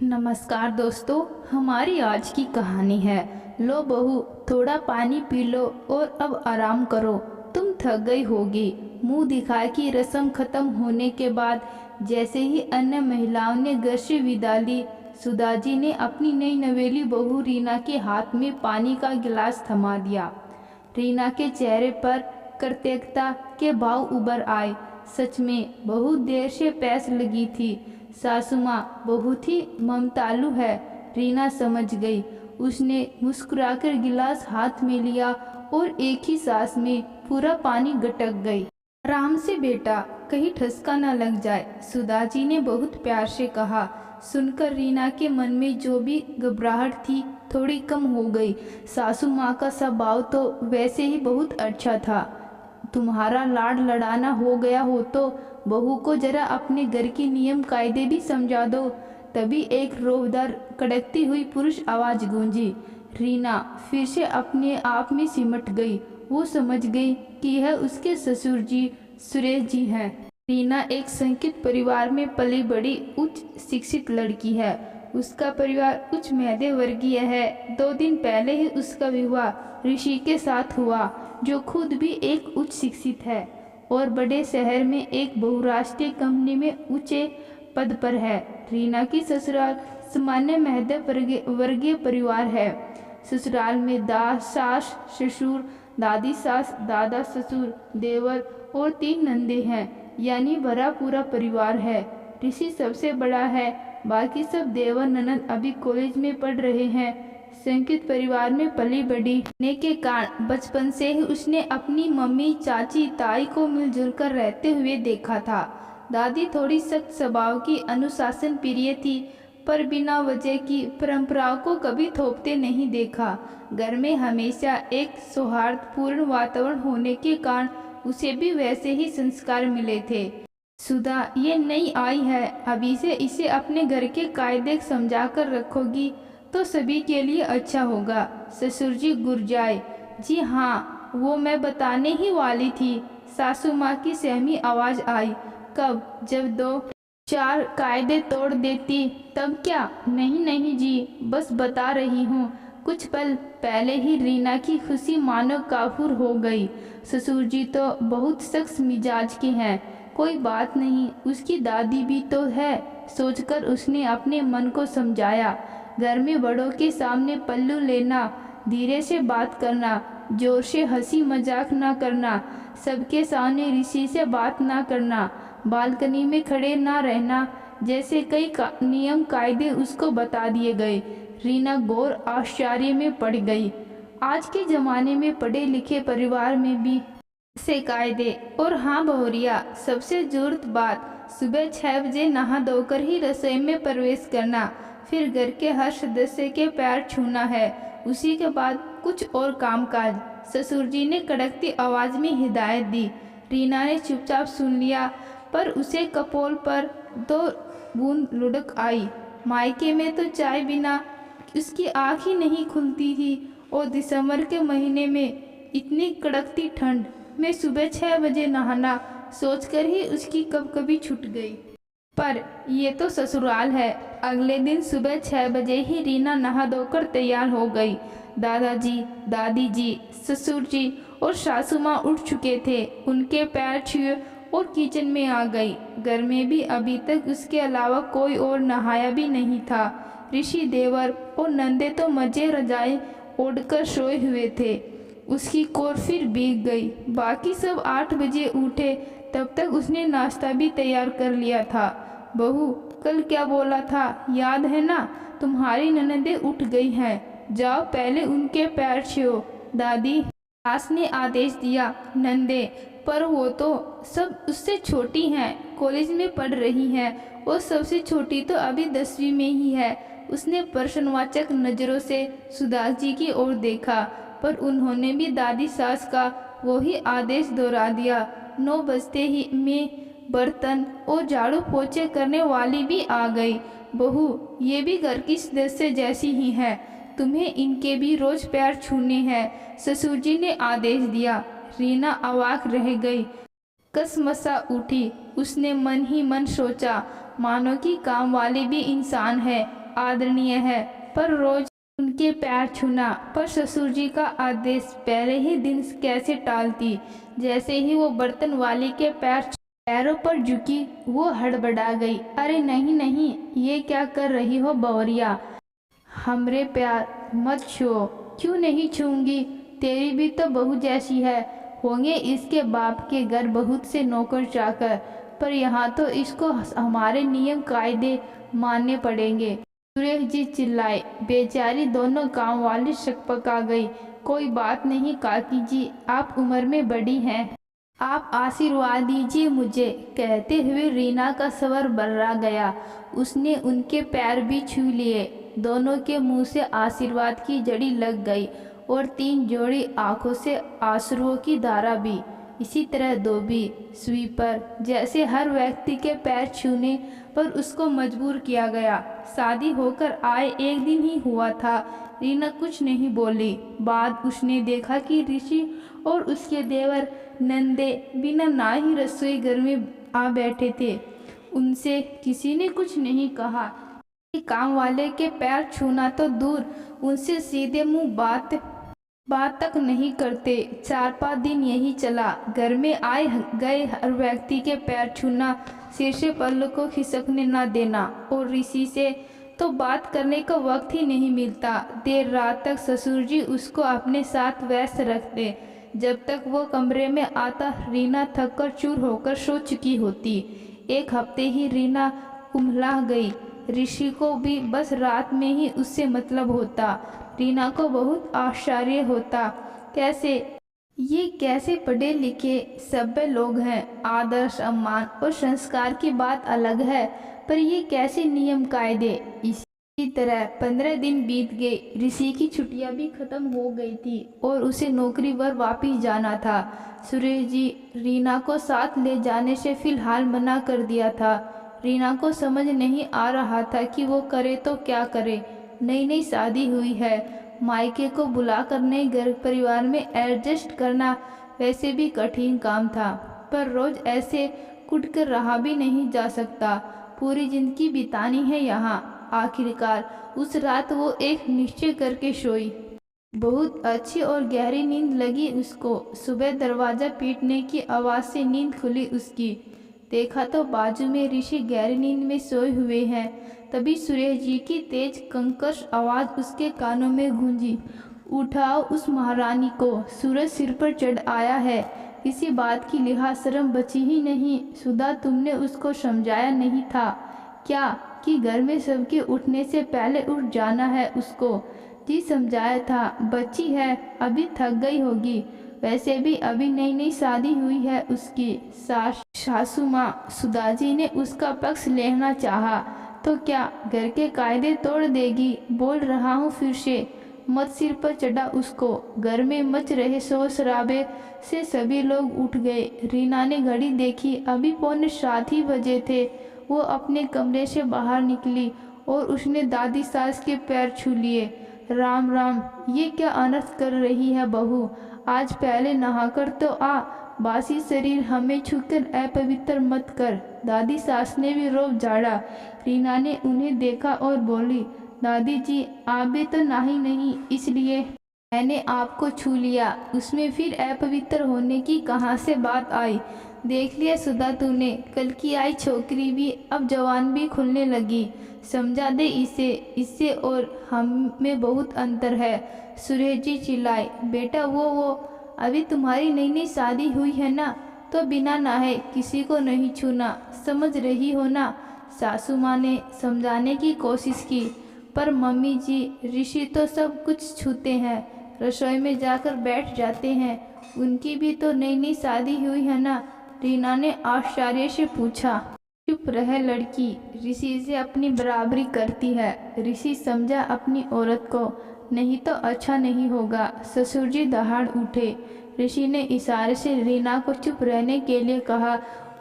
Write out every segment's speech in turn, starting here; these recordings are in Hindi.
नमस्कार दोस्तों, हमारी आज की कहानी है लो बहू, थोड़ा पानी पी लो और अब आराम करो, तुम थक गई होगी। मुंह दिखाई की रस्म खत्म होने के बाद जैसे ही अन्य महिलाओं ने घर से विदा ली, सुधा जी ने अपनी नई नवेली बहू रीना के हाथ में पानी का गिलास थमा दिया। रीना के चेहरे पर कृतज्ञता के भाव उभर आए। सच में बहुत देर से प्यास लगी थी। सासू माँ बहुत ही ममतालु है, रीना समझ गई। उसने मुस्कुराकर गिलास हाथ में लिया और एक ही सांस में पूरा पानी गटक गई। आराम से बेटा, कहीं ठसका न लग जाए, सुधा जी ने बहुत प्यार से कहा। सुनकर रीना के मन में जो भी घबराहट थी थोड़ी कम हो गई। सासू माँ का स्वभाव तो वैसे ही बहुत अच्छा था। तुम्हारा लाड लड़ाना हो गया हो तो बहू को जरा अपने घर की नियम कायदे भी समझा दो। तभी एक रोबदार कड़कती हुई पुरुष आवाज गूंजी। रीना फिर से अपने आप में सिमट गई। वो समझ गई कि यह उसके ससुर जी सुरेश जी हैं। रीना एक संकित परिवार में पली बड़ी उच्च शिक्षित लड़की है। उसका परिवार उच्च मध्यम वर्गीय है। 2 दिन पहले ही उसका विवाह ऋषि के साथ हुआ, जो खुद भी एक उच्च शिक्षित है और बड़े शहर में एक बहुराष्ट्रीय कंपनी में ऊंचे पद पर है। रीना की ससुराल सामान्य मध्यम वर्गीय परिवार है। ससुराल में सास ससुर, दादी सास, दादा ससुर, देवर और 3 नंदे हैं, यानी भरा पूरा परिवार है। ऋषि सबसे बड़ा है, बाकी सब देवर ननद अभी कॉलेज में पढ़ रहे हैं। संकित परिवार में पली बड़ी होने के कारण बचपन से ही उसने अपनी मम्मी, चाची, ताई को मिलजुल कर रहते हुए देखा था। दादी थोड़ी सख्त स्वभाव की अनुशासन प्रिय थी, पर बिना वजह की परंपराओं को कभी थोपते नहीं देखा। घर में हमेशा एक सौहार्दपूर्ण वातावरण होने के कारण उसे भी वैसे ही संस्कार मिले थे। सुधा ये नई आई है, अभी से इसे अपने घर के कायदे समझा कर रखोगी तो सभी के लिए अच्छा होगा। ससुर जी गुरजाए। जी हाँ, वो मैं बताने ही वाली थी। सासू माँ की सहमी आवाज आई। कब? जब 2-4 कायदे तोड़ देती तब क्या? नहीं नहीं जी, बस बता रही हूँ। कुछ पल पहले ही रीना की खुशी मानो काफूर हो गई। ससुर जी तो बहुत सख्त मिजाज के हैं। कोई बात नहीं, उसकी दादी भी तो है, सोचकर उसने अपने मन को समझाया। घर में बड़ों के सामने पल्लू लेना, धीरे से बात करना, जोर से हंसी मजाक ना करना, सबके सामने ऋषि से बात ना करना, बालकनी में खड़े ना रहना, जैसे कई नियम कायदे उसको बता दिए गए। रीना घोर आश्चर्य में पड़ गई। आज के जमाने में पढ़े लिखे परिवार में भी से कायदे। और हाँ बहुरिया, सबसे जरूरत बात, सुबह 6 बजे नहा धोकर ही रसोई में प्रवेश करना, फिर घर के हर सदस्य के पैर छूना है, उसी के बाद कुछ और कामकाज। ससुर जी ने कड़कती आवाज में हिदायत दी। रीना ने चुपचाप सुन लिया, पर उसे कपोल पर 2 बूंद लुढ़क आई। मायके में तो चाय बिना उसकी आँख ही नहीं खुलती थी, और दिसंबर के महीने में इतनी कड़कती ठंड में सुबह 6 बजे नहाना सोचकर ही उसकी कभी छूट गई। पर ये तो ससुराल है। अगले दिन सुबह 6 बजे ही रीना नहा धोकर तैयार हो गई। दादाजी, दादी जी, ससुर जी और सासू माँ उठ चुके थे। उनके पैर छुए और किचन में आ गई। घर में भी अभी तक उसके अलावा कोई और नहाया भी नहीं था। ऋषि, देवर और नंदे तो मजे रजाई ओढ़कर सोए हुए थे। उसकी कोर फिर भीग गई। बाकी सब 8 बजे उठे, तब तक उसने नाश्ता भी तैयार कर लिया था। बहू, कल क्या बोला था, याद है ना? तुम्हारी ननदें उठ गई हैं, जाओ पहले उनके पैर छुओ। दादी सास ने आदेश दिया। नंदे, पर वो तो सब उससे छोटी हैं, कॉलेज में पढ़ रही हैं, और सबसे छोटी तो अभी 10वीं में ही है। उसने प्रश्नवाचक नज़रों से सुधा जी की ओर देखा, पर उन्होंने भी दादी सास का वही आदेश दोहरा दिया। 9 बजते ही में बर्तन और झाड़ू पोछे करने वाली भी आ गई। बहू, ये भी घर की सदस्य जैसी ही है, तुम्हें इनके भी रोज पैर छूने हैं, ससुर जी ने आदेश दिया। रीना अवाक रह गई। कसमसा उठी। उसने मन ही मन सोचा, मानो कि काम वाली भी इंसान है आदरणीय है, पर रोज उनके पैर छूना। पर ससुर जी का आदेश पहले ही दिन कैसे टालती। जैसे ही वो बर्तन वाली के पैरों पर झुकी, वो हड़बड़ा गई। अरे नहीं नहीं, ये क्या कर रही हो बवरिया, हमरे प्यार मत छुओ। क्यों नहीं छूंगी, तेरी भी तो बहू जैसी है। होंगे इसके बाप के घर बहुत से नौकर चाकर, पर यहाँ तो इसको हमारे नियम कायदे मानने पड़ेंगे। सुरेश जी चिल्लाए। बेचारी दोनों काम वाली शक्पका गई। कोई बात नहीं काकी जी, आप उम्र में बड़ी हैं, आप आशीर्वाद दीजिए मुझे। कहते हुए रीना का सवर बर्रा गया। उसने उनके पैर भी छू लिए। दोनों के मुंह से आशीर्वाद की जड़ी लग गई और 3 जोड़ी आंखों से आंसुओं की धारा भी। इसी तरह धोबी स्वीपर जैसे हर व्यक्ति के पैर छूने पर उसको मजबूर किया गया। शादी होकर आए 1 दिन ही हुआ था। रीना कुछ नहीं बोली। बाद उसने देखा कि ऋषि और उसके देवर नंदे बिना ना ही रसोई घर में आ बैठे थे। उनसे किसी ने कुछ नहीं कहा। काम वाले के पैर छूना तो दूर, उनसे सीधे मुंह बात तक नहीं करते। 4-5 दिन यही चला। घर में आए गए हर व्यक्ति के पैर छूना, सिर से पल्लू को खिसकने न देना, और ऋषि से तो बात करने का वक्त ही नहीं मिलता। देर रात तक ससुर जी उसको अपने साथ व्यस्त रखते। जब तक वो कमरे में आता, रीना थक कर चूर होकर सो चुकी होती। 1 हफ्ते ही रीना कुम्हला गई। ऋषि को भी बस रात में ही उससे मतलब होता। रीना को बहुत आश्चर्य होता, कैसे पढ़े लिखे सभ्य लोग हैं। आदर सम्मान और संस्कार की बात अलग है, पर ये कैसे नियम कायदे। इसी तरह 15 दिन बीत गए। ऋषि की छुट्टियां भी खत्म हो गई थी और उसे नौकरी पर वापिस जाना था। सुरेश जी रीना को साथ ले जाने से फिलहाल मना कर दिया था। रीना को समझ नहीं आ रहा था कि वो करे तो क्या करे। नई नई शादी हुई है, मायके को बुलाकर नए घर परिवार में एडजस्ट करना वैसे भी कठिन काम था, पर रोज ऐसे कुट कर रहा भी नहीं जा सकता। पूरी जिंदगी बितानी है यहाँ। आखिरकार उस रात वो एक निश्चय करके सोई। बहुत अच्छी और गहरी नींद लगी उसको। सुबह दरवाज़ा पीटने की आवाज़ से नींद खुली उसकी। देखा तो बाजू में ऋषि गहरी नींद में सोए हुए हैं। तभी सुरेश जी की तेज कंकश आवाज़ उसके कानों में गूंजी। उठाओ उस महारानी को, सूरज सिर पर चढ़ आया है। किसी बात की लिहाज शर्म बची ही नहीं। सुधा, तुमने उसको समझाया नहीं था क्या कि घर में सबके उठने से पहले उठ जाना है उसको? जी समझाया था, बच्ची है, अभी थक गई होगी। वैसे भी अभी नई नई शादी हुई है उसकी। सासू माँ सुधा जी ने उसका पक्ष लेना चाहा तो क्या घर के कायदे तोड़ देगी? बोल रहा हूँ फिर से, मत सिर पर चढ़ा उसको। घर में मच रहे शोर शराबे से सभी लोग उठ गए। रीना ने घड़ी देखी, अभी 6:45 ही बजे थे। वो अपने कमरे से बाहर निकली और उसने दादी सास के पैर छू लिए। राम राम, ये क्या अनर्थ कर रही है बहू? आज पहले नहाकर तो आ, बासी शरीर हमें छूकर अपवित्र मत कर। दादी सास ने भी रोब झाड़ा। रीना ने उन्हें देखा और बोली, दादी जी आप भी तो नाही नहीं, इसलिए मैंने आपको छू लिया। उसमें फिर अपवित्र होने की कहाँ से बात आई? देख लिया सुधा तूने, कल की आई छोकरी भी अब जवान भी खुलने लगी। समझा दे इससे और हम में बहुत अंतर है। सुरेश जी चिल्लाए, बेटा वो अभी तुम्हारी नई नई शादी हुई है ना, तो बिना नहाए किसी को नहीं छूना, समझ रही हो ना? सासू माँ ने समझाने की कोशिश की, पर मम्मी जी ऋषि तो सब कुछ छूते हैं, रसोई में जाकर बैठ जाते हैं। उनकी भी तो नई नई शादी हुई है ना? रीना ने आश्चर्य से पूछा। चुप रहे लड़की, ऋषि से अपनी बराबरी करती है। ऋषि समझा अपनी औरत को, नहीं तो अच्छा नहीं होगा। ससुर जी दहाड़ उठे। ऋषि ने इशारे से रीना को चुप रहने के लिए कहा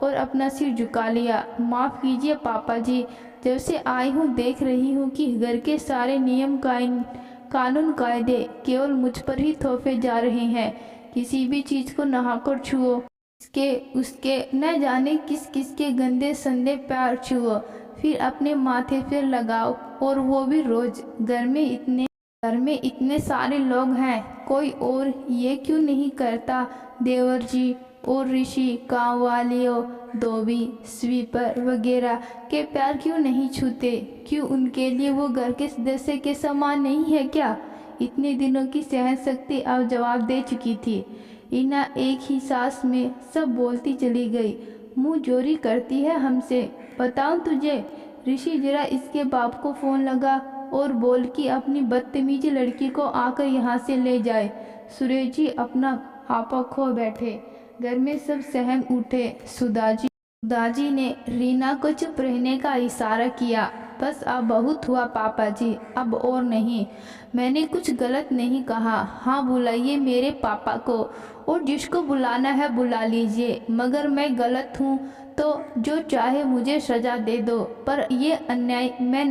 और अपना सिर झुका लिया। माफ़ कीजिए पापा जी, जब से आई हूँ देख रही हूँ कि घर के सारे नियम कानून कायदे केवल मुझ पर ही थोपे जा रहे हैं। किसी भी चीज़ को नहाकर छुओ, उसके न जाने किस किस के गंदे संदे पैर छुओ, फिर अपने माथे पर लगाओ और वो भी रोज। घर में इतने सारे लोग हैं, कोई और ये क्यों नहीं करता? देवर जी और ऋषि, गाँव वालियों, धोबी, स्वीपर वगैरह के पैर क्यों नहीं छूते? क्यों उनके लिए वो घर के सदस्य के समान नहीं है क्या? इतने दिनों की सहन शक्ति अब जवाब दे चुकी थी। रीना एक ही सांस में सब बोलती चली गई। मुंह जोरी करती है हमसे, बताऊं तुझे? ऋषि, जरा इसके बाप को फ़ोन लगा और बोल कि अपनी बदतमीजी लड़की को आकर यहाँ से ले जाए। सुरेश जी अपना आपा खो बैठे। घर में सब सहम उठे। सुधाजी ने रीना को चुप रहने का इशारा किया। बस अब बहुत हुआ पापा जी, अब और नहीं। मैंने कुछ गलत नहीं कहा। हाँ, बुलाइए मेरे पापा को, और जिसको बुलाना है बुला लीजिए, मगर मैं गलत हूँ तो जो चाहे मुझे सजा दे दो, पर ये अन्याय मैं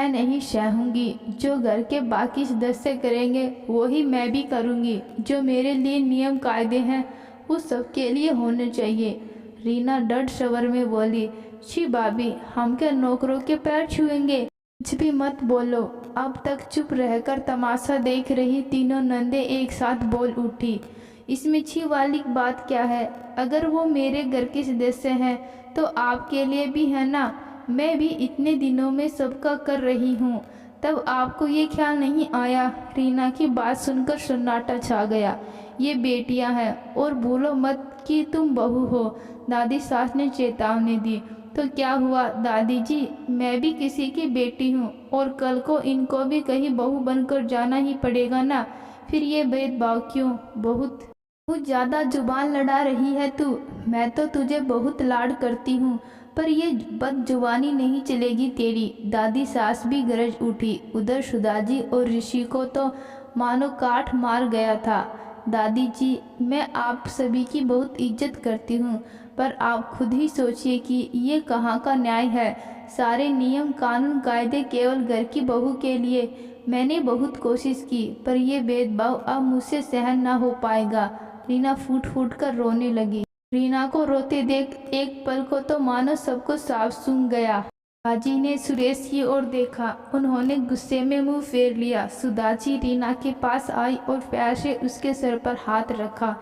नहीं सहूँगी। जो घर के बाकी सदस्य करेंगे वही मैं भी करूँगी। जो मेरे लिए नियम कायदे हैं वो सबके लिए होने चाहिए। रीना डट स्वर में बोली, छी भाभी, हम क्या नौकरों के पैर छुएंगे? कुछ भी मत बोलो। अब तक चुप रहकर तमाशा देख रही तीनों नंदे एक साथ बोल उठी, इसमें छी वाली बात क्या है? अगर वो मेरे घर के सदस्य हैं तो आपके लिए भी है ना? मैं भी इतने दिनों में सबका कर रही हूँ, तब आपको ये ख्याल नहीं आया? रीना की बात सुनकर सन्नाटा छा गया। ये बेटियां हैं और भूलो मत कि तुम बहू हो, दादी सास ने चेतावनी दी। तो क्या हुआ दादी जी, मैं भी किसी की बेटी हूँ और कल को इनको भी कहीं बहू बनकर जाना ही पड़ेगा ना। फिर ये भेदभाव क्यों? बहुत ज़्यादा जुबान लड़ा रही है तू। मैं तो तुझे बहुत लाड करती हूँ, पर ये बदजुबानी नहीं चलेगी तेरी। दादी सास भी गरज उठी। उधर सुधाजी और ऋषि को तो मानो काठ मार गया था। दादी जी, मैं आप सभी की बहुत इज्जत करती हूँ, पर आप खुद ही सोचिए कि ये कहाँ का न्याय है? सारे नियम कानून कायदे केवल घर की बहू के लिए। मैंने बहुत कोशिश की, पर यह भेदभाव अब मुझसे सहन ना हो पाएगा। रीना फूट फूट कर रोने लगी। रीना को रोते देख एक पल को तो मानो सबको साफ सूंघ गया। बाजी ने सुरेश की ओर देखा। उन्होंने गुस्से में मुंह फेर लिया। सुधाजी रीना के पास आई और प्यार से उसके सर पर हाथ रखा।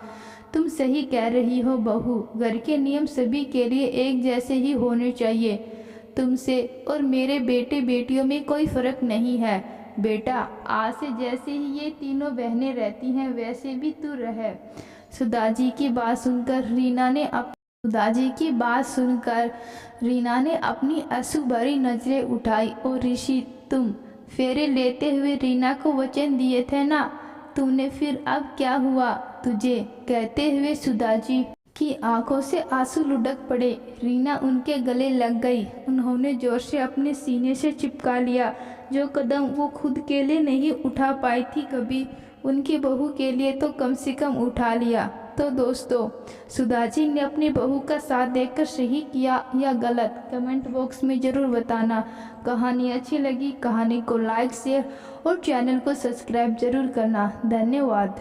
तुम सही कह रही हो बहू, घर के नियम सभी के लिए एक जैसे ही होने चाहिए। तुमसे और मेरे बेटे बेटियों में कोई फर्क नहीं है। बेटा, आज से जैसे ही ये तीनों बहनें रहती हैं वैसे भी तू रहे। सुधाजी की बात सुनकर रीना ने अपनी आंसू भरी नजरें उठाई। और ऋषि, तुम फेरे लेते हुए रीना को वचन दिए थे ना, तूने फिर अब क्या हुआ तुझे? कहते हुए सुधाजी की आंखों से आंसू लुढ़क पड़े। रीना उनके गले लग गई। उन्होंने जोर से अपने सीने से चिपका लिया। जो कदम वो खुद के लिए नहीं उठा पाई थी कभी, उनकी बहू के लिए तो कम से कम उठा लिया। तो दोस्तों, सुधाजी ने अपनी बहू का साथ देकर सही किया या गलत, कमेंट बॉक्स में ज़रूर बताना। कहानी अच्छी लगी, कहानी को लाइक शेयर और चैनल को सब्सक्राइब जरूर करना। धन्यवाद।